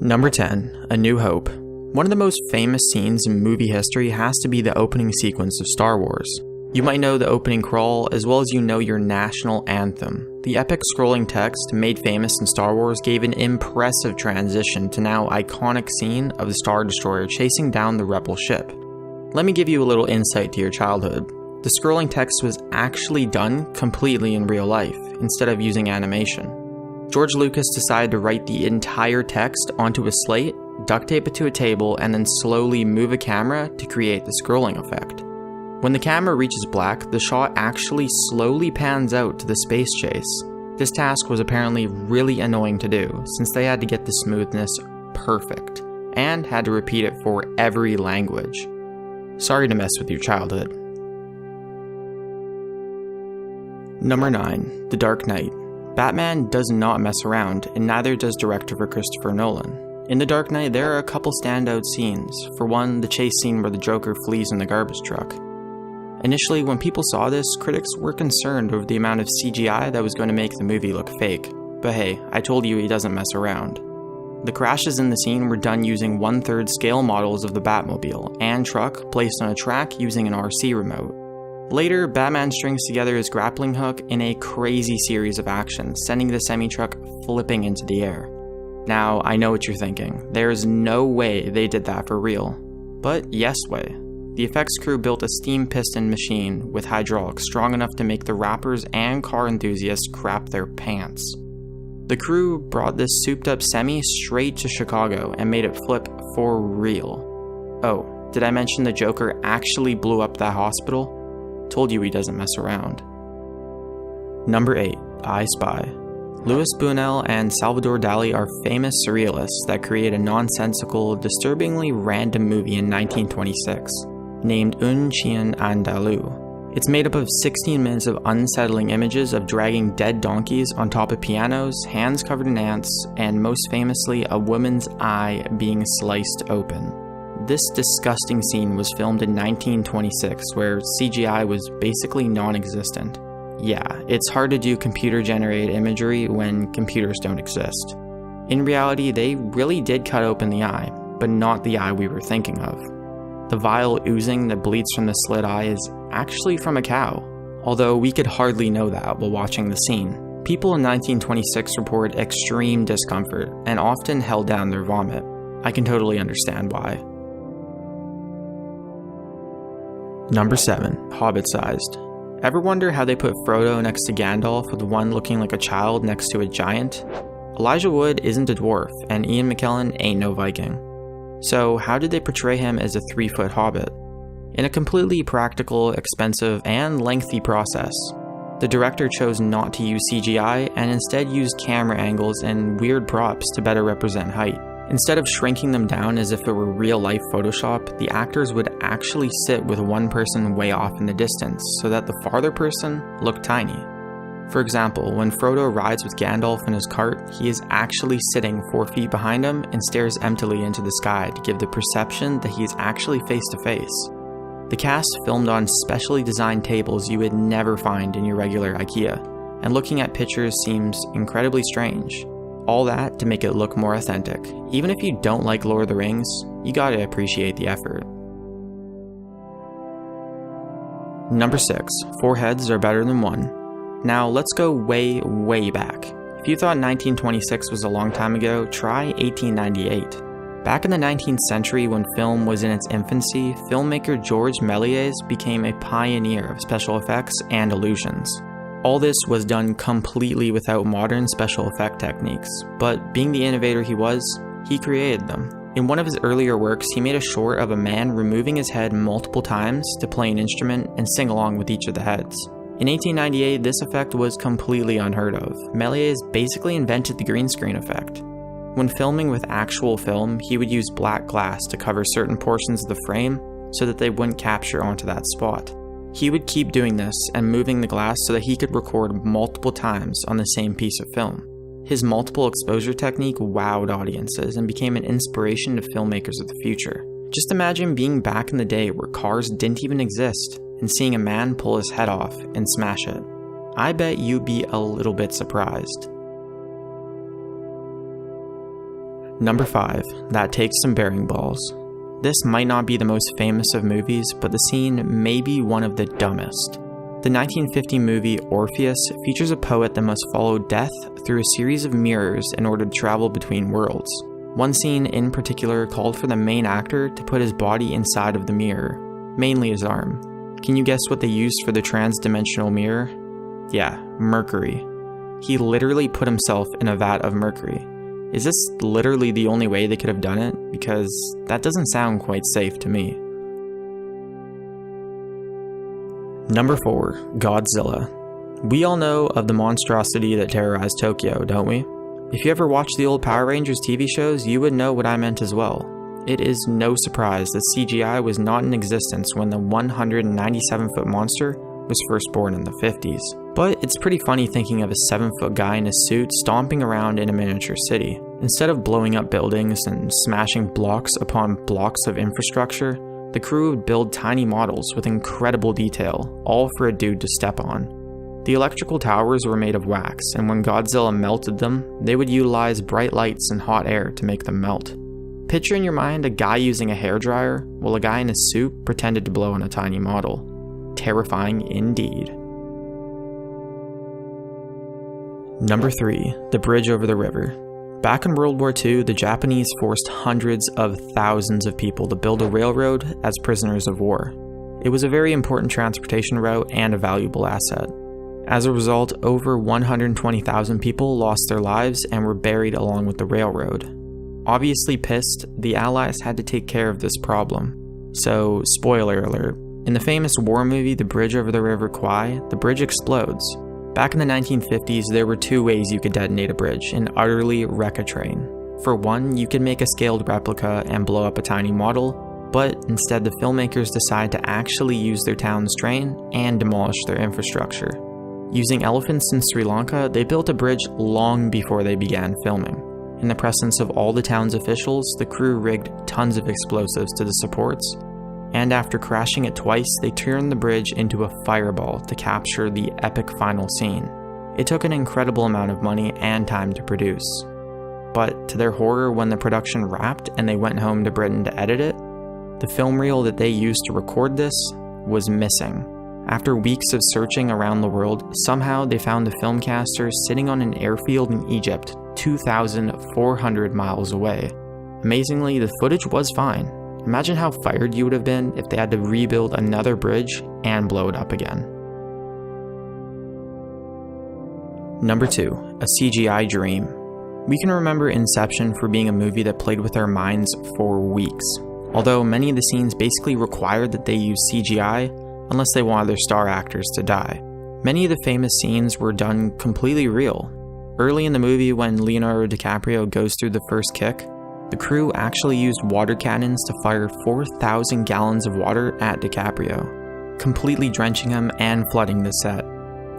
Number 10. A New Hope. One of the most famous scenes in movie history has to be the opening sequence of Star Wars. You might know the opening crawl as well as you know your national anthem. The epic scrolling text made famous in Star Wars gave an impressive transition to now iconic scene of the Star Destroyer chasing down the rebel ship. Let me give you a little insight to your childhood. The scrolling text was actually done completely in real life, instead of using animation. George Lucas decided to write the entire text onto a slate, duct tape it to a table, and then slowly move a camera to create the scrolling effect. When the camera reaches black, the shot actually slowly pans out to the space chase. This task was apparently really annoying to do, since they had to get the smoothness perfect, and had to repeat it for every language. Sorry to mess with your childhood. Number 9. The Dark Knight. Batman does not mess around, and neither does director Christopher Nolan. In The Dark Knight, there are a couple standout scenes. For one, the chase scene where the Joker flees in the garbage truck. Initially, when people saw this, critics were concerned over the amount of CGI that was going to make the movie look fake. But hey, I told you he doesn't mess around. The crashes in the scene were done using 1/3 scale models of the Batmobile and truck placed on a track using an RC remote. Later, Batman strings together his grappling hook in a crazy series of actions, sending the semi-truck flipping into the air. Now, I know what you're thinking. There's no way they did that for real. But yes way. The effects crew built a steam piston machine with hydraulics strong enough to make the rappers and car enthusiasts crap their pants. The crew brought this souped up semi straight to Chicago and made it flip for real. Oh, did I mention the Joker actually blew up that hospital? Told you he doesn't mess around. Number 8. I Spy. Louis Buñuel and Salvador Dali are famous surrealists that create a nonsensical, disturbingly random movie in 1926. Named Un Chien Andalou. It's made up of 16 minutes of unsettling images of dragging dead donkeys on top of pianos, hands covered in ants, and most famously, a woman's eye being sliced open. This disgusting scene was filmed in 1926, where CGI was basically non-existent. Yeah, it's hard to do computer-generated imagery when computers don't exist. In reality, they really did cut open the eye, but not the eye we were thinking of. The vile oozing that bleeds from the slit eye is actually from a cow, although we could hardly know that while watching the scene. People in 1926 reported extreme discomfort and often held down their vomit. I can totally understand why. Number 7. Hobbitsized. Ever wonder how they put Frodo next to Gandalf with one looking like a child next to a giant? Elijah Wood isn't a dwarf, and Ian McKellen ain't no Viking. So how did they portray him as a 3-foot hobbit? In a completely practical, expensive, and lengthy process. The director chose not to use CGI and instead used camera angles and weird props to better represent height. Instead of shrinking them down as if it were real-life Photoshop, the actors would actually sit with one person way off in the distance so that the farther person looked tiny. For example, when Frodo rides with Gandalf in his cart, he is actually sitting 4 feet behind him and stares emptily into the sky to give the perception that he is actually face to face. The cast filmed on specially designed tables you would never find in your regular IKEA, and looking at pictures seems incredibly strange. All that to make it look more authentic. Even if you don't like Lord of the Rings, you gotta appreciate the effort. Number 6. 4 heads are better than one. Now let's go way, way back. If you thought 1926 was a long time ago, try 1898. Back in the 19th century when film was in its infancy, filmmaker Georges Méliès became a pioneer of special effects and illusions. All this was done completely without modern special effect techniques, but being the innovator he was, he created them. In one of his earlier works, he made a short of a man removing his head multiple times to play an instrument and sing along with each of the heads. In 1898, this effect was completely unheard of. Méliès basically invented the green screen effect. When filming with actual film, he would use black glass to cover certain portions of the frame so that they wouldn't capture onto that spot. He would keep doing this and moving the glass so that he could record multiple times on the same piece of film. His multiple exposure technique wowed audiences and became an inspiration to filmmakers of the future. Just imagine being back in the day where cars didn't even exist and seeing a man pull his head off and smash it. I bet you'd be a little bit surprised. Number 5. That Takes Some Bearing Balls. This might not be the most famous of movies, but the scene may be one of the dumbest. The 1950 movie Orpheus features a poet that must follow death through a series of mirrors in order to travel between worlds. One scene in particular called for the main actor to put his body inside of the mirror, mainly his arm. Can you guess what they used for the trans-dimensional mirror? Yeah, mercury. He literally put himself in a vat of mercury. Is this literally the only way they could have done it? Because that doesn't sound quite safe to me. Number 4. Godzilla. We all know of the monstrosity that terrorized Tokyo, don't we? If you ever watched the old Power Rangers TV shows, you would know what I meant as well. It is no surprise that CGI was not in existence when the 197-foot monster was first born in the 50s. But it's pretty funny thinking of a 7-foot guy in a suit stomping around in a miniature city. Instead of blowing up buildings and smashing blocks upon blocks of infrastructure, the crew would build tiny models with incredible detail, all for a dude to step on. The electrical towers were made of wax, and when Godzilla melted them, they would utilize bright lights and hot air to make them melt. Picture in your mind a guy using a hairdryer, while a guy in a suit pretended to blow on a tiny model. Terrifying indeed. Number 3. The Bridge Over the River. Back in World War II, the Japanese forced hundreds of thousands of people to build a railroad as prisoners of war. It was a very important transportation route and a valuable asset. As a result, over 120,000 people lost their lives and were buried along with the railroad. Obviously pissed, the Allies had to take care of this problem. So, spoiler alert, in the famous war movie The Bridge Over the River Kwai, the bridge explodes. Back in the 1950s, there were 2 ways you could detonate a bridge and utterly wreck a train. For one, you could make a scaled replica and blow up a tiny model, but instead the filmmakers decide to actually use their town's train and demolish their infrastructure. Using elephants in Sri Lanka, they built a bridge long before they began filming. In the presence of all the town's officials, the crew rigged tons of explosives to the supports, and after crashing it twice, they turned the bridge into a fireball to capture the epic final scene. It took an incredible amount of money and time to produce. But to their horror, when the production wrapped and they went home to Britain to edit it, the film reel that they used to record this was missing. After weeks of searching around the world, somehow they found the filmcaster sitting on an airfield in Egypt, 2,400 miles away. Amazingly, the footage was fine. Imagine how fired you would have been if they had to rebuild another bridge and blow it up again. Number 2. A CGI Dream. We can remember Inception for being a movie that played with our minds for weeks. Although many of the scenes basically required that they use CGI unless they wanted their star actors to die. Many of the famous scenes were done completely real. Early in the movie, when Leonardo DiCaprio goes through the first kick, the crew actually used water cannons to fire 4,000 gallons of water at DiCaprio, completely drenching him and flooding the set.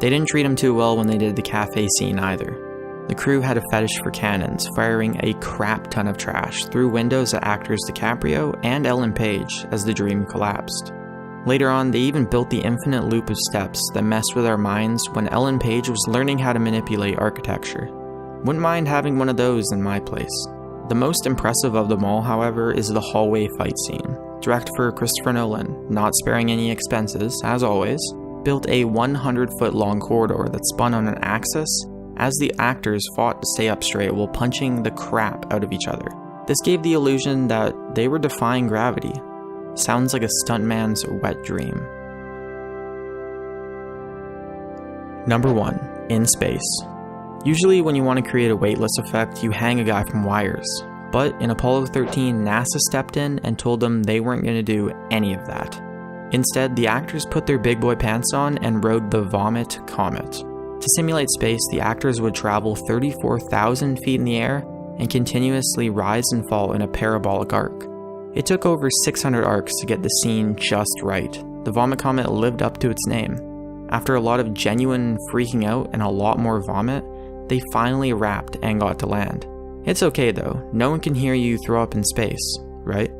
They didn't treat him too well when they did the cafe scene either. The crew had a fetish for cannons, firing a crap ton of trash through windows at actors DiCaprio and Ellen Page as the dream collapsed. Later on, they even built the infinite loop of steps that messed with our minds when Ellen Page was learning how to manipulate architecture. Wouldn't mind having one of those in my place. The most impressive of them all, however, is the hallway fight scene. Directed for Christopher Nolan, not sparing any expenses, as always, built a 100-foot long corridor that spun on an axis as the actors fought to stay up straight while punching the crap out of each other. This gave the illusion that they were defying gravity. Sounds like a stuntman's wet dream. Number 1. In space. Usually when you want to create a weightless effect, you hang a guy from wires. But in Apollo 13, NASA stepped in and told them they weren't going to do any of that. Instead, the actors put their big boy pants on and rode the Vomit Comet. To simulate space, the actors would travel 34,000 feet in the air and continuously rise and fall in a parabolic arc. It took over 600 arcs to get the scene just right. The Vomit Comet lived up to its name. After a lot of genuine freaking out and a lot more vomit, they finally wrapped and got to land. It's okay though, no one can hear you throw up in space, right?